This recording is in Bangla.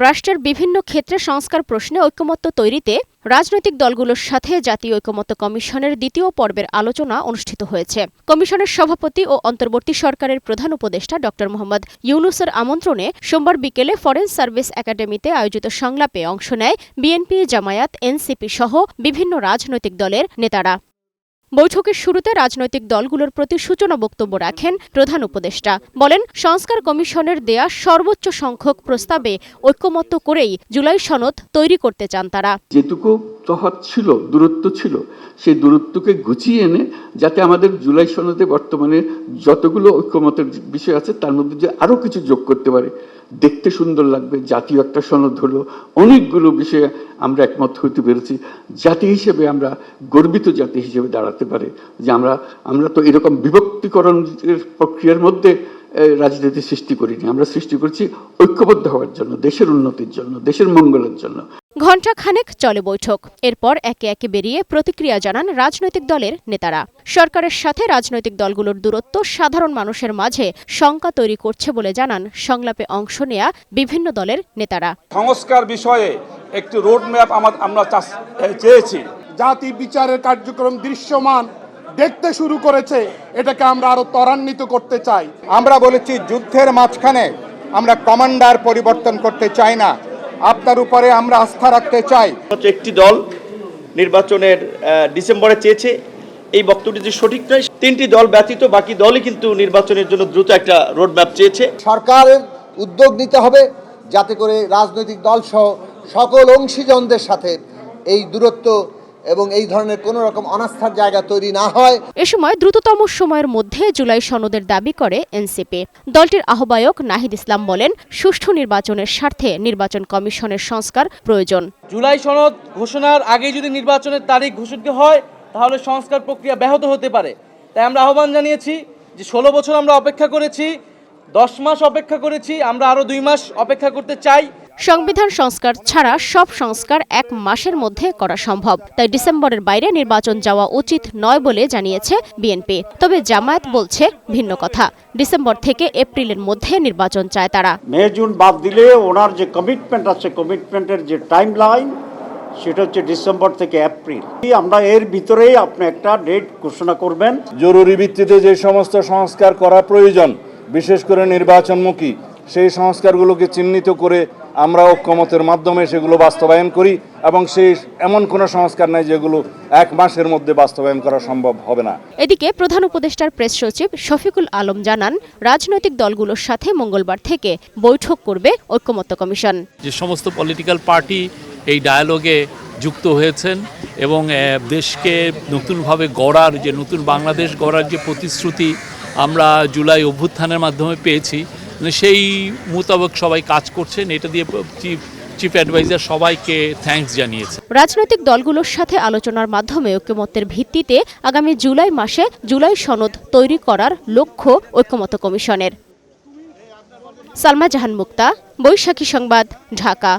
রাষ্ট্রের বিভিন্ন ক্ষেত্রে সংস্কার প্রশ্নে ঐকমত্য তৈরিতে রাজনৈতিক দলগুলোর সাথে জাতীয় ঐকমত্য কমিশনের দ্বিতীয় পর্বের আলোচনা অনুষ্ঠিত হয়েছে। কমিশনের সভাপতি ও অন্তর্বর্তী সরকারের প্রধান উপদেষ্টা ড মোহাম্মদ ইউনূসের আমন্ত্রণে সোমবার বিকেলে ফরেন সার্ভিস একাডেমিতে আয়োজিত সংলাপে অংশ নেয় বিএনপি, জামায়াত, এনসিপি সহ বিভিন্ন রাজনৈতিক দলের নেতারা। বৈঠকের শুরুতে রাজনৈতিক দলগুলোর প্রতি সূচনা বক্তব্য রাখেন প্রধান উপদেষ্টা। বলেন, সংস্কার কমিশনের দেয়া সর্বোচ্চ সংখ্যক প্রস্তাবে ঐকমত্য করেই জুলাই সনদ তৈরি করতে চান তারা। যেটুকু তফাৎ ছিল, দূরত্ব ছিল, সেই দূরত্বকে গুছিয়ে এনে যাতে আমাদের জুলাই সনদে বর্তমানে যতগুলো ঐকমত্যের বিষয় আছে তার মধ্যে যে আরো কিছু যোগ করতে পারে, দেখতে সুন্দর লাগবে, জাতীয় একটা সনদ হলো, অনেকগুলো বিষয়ে আমরা একমত হইতে পেরেছি। জাতি হিসেবে আমরা গর্বিত জাতি হিসেবে দাঁড়াতে পারে যে আমরা তো এরকম বিভক্তিকরণের প্রক্রিয়ার মধ্যে রাজনীতি সৃষ্টি করিনি। আমরা সৃষ্টি করছি ঐক্যবদ্ধ হওয়ার জন্য, দেশের উন্নতির জন্য, দেশের মঙ্গলের জন্য। ঘণ্টা খানেক চলে বৈঠক। এরপর একে একে বেরিয়ে প্রতিক্রিয়া জানান রাজনৈতিক দলের নেতারা। সরকারের সাথে রাজনৈতিক দলগুলোর দূরত্ব সাধারণ মানুষের মাঝে শঙ্কা তৈরি করছে বলে জানান সংলাপে অংশ নেয়া বিভিন্ন দলের নেতারা। সংস্কার বিষয়ে একটি রোডম্যাপ আমরা চেয়েছি। জাতি বিচারের কার্যক্রম দৃশ্যমান দেখতে শুরু করেছে, এটাকে আমরা আরো ত্বরান্বিত করতে চাই। আমরা বলেছি যুদ্ধের মাঝখানে আমরা কমান্ডার পরিবর্তন করতে চাই না, আপনার উপরে আমরা আস্থা রাখতে চাই। একটি দল নির্বাচনের ডিসেম্বরে চেয়েছে, এই বক্তব্যটি সঠিক নয়। তিনটি দল ব্যতীত বাকি দলই কিন্তু নির্বাচনের জন্য দ্রুত একটা রোডম্যাপ চেয়েছে। সরকারের উদ্যোগ নিতে হবে যাতে করে রাজনৈতিক দল সহ সকল অংশীজনদের সাথে এই দূরত্ব এবং এই ধরনের কোন রকম অনাস্থার জায়গা তৈরি না হয়। এ সময় দ্রুততম সময়ের মধ্যে জুলাই সনদের দাবি করে এনসিপি। দলটির আহ্বায়ক নাহিদ ইসলাম বলেন, সুষ্ঠু নির্বাচনের স্বার্থে নির্বাচন কমিশনের সংস্কার প্রয়োজন। জুলাই সনদ ঘোষণার আগে যদি নির্বাচনের তারিখ ঘোষিত হয় তাহলে সংস্কার প্রক্রিয়া ব্যাহত হতে পারে। তাই আমরা আহ্বান জানিয়েছি যে 16 বছর আমরা অপেক্ষা করেছি, 10 মাস অপেক্ষা করেছি, আমরা আরো 2 মাস অপেক্ষা করতে চাই। সংবিধান সংস্কার ছাড়া সব সংস্কার 1 মাসের মধ্যে করা সম্ভব। তাই ডিসেম্বরের বাইরে নির্বাচন যাওয়া উচিত নয় বলে জানিয়েছে বিএনপি। তবে জামায়াত বলছে ভিন্ন কথা। ডিসেম্বর থেকে এপ্রিলের মধ্যে নির্বাচন চায় তারা। মে জুন বাদ দিলে ওনার যে কমিটমেন্ট আছে, কমিটমেন্টের যে টাইম লাইন সেটা হচ্ছে ডিসেম্বর থেকে এপ্রিল। আমরা এর ভিতরেই আপনি একটা ডেট ঘোষণা করবেন। জরুরি ভিত্তিতে যে সমস্ত সংস্কার করা প্রয়োজন, বিশেষ করে নির্বাচনমুখী, সেই সংস্কারগুলোকে চিহ্নিত করে আমরা ঐকমত্যের মাধ্যমে সেগুলো বাস্তবায়ন করি এবং সেই এমন কোনো সংস্কার নাই যেগুলো 1 মাসের মধ্যে বাস্তবায়ন করা সম্ভব হবে না। এদিকে প্রধান উপদেষ্টার প্রেস সচিব শফিকুল আলম জানান, রাজনৈতিক দলগুলোর সাথে মঙ্গলবার থেকে বৈঠক করবে ঐকমত্য কমিশন। যে সমস্ত পলিটিক্যাল পার্টি এই ডায়ালগে যুক্ত হয়েছেন এবং দেশকে নতুনভাবে গড়ার, যে নতুন বাংলাদেশ গড়ার যে প্রতিশ্রুতি আমরা জুলাই অভ্যুত্থানের মাধ্যমে পেয়েছি, সেই মোতাবেক সবাই কাজ করছেন। এটা দিয়ে চিফ অ্যাডভাইজার সবাইকে থ্যাঙ্কস জানিয়েছে। রাজনৈতিক দলগুলোর সাথে আলোচনার মাধ্যমে ঐকমত্যের ভিত্তিতে আগামী জুলাই মাসে জুলাই সনদ তৈরি করার লক্ষ্য ঐকমত্য কমিশনের। সালমা জাহান মুক্তা, বৈশাখী সংবাদ, ঢাকা।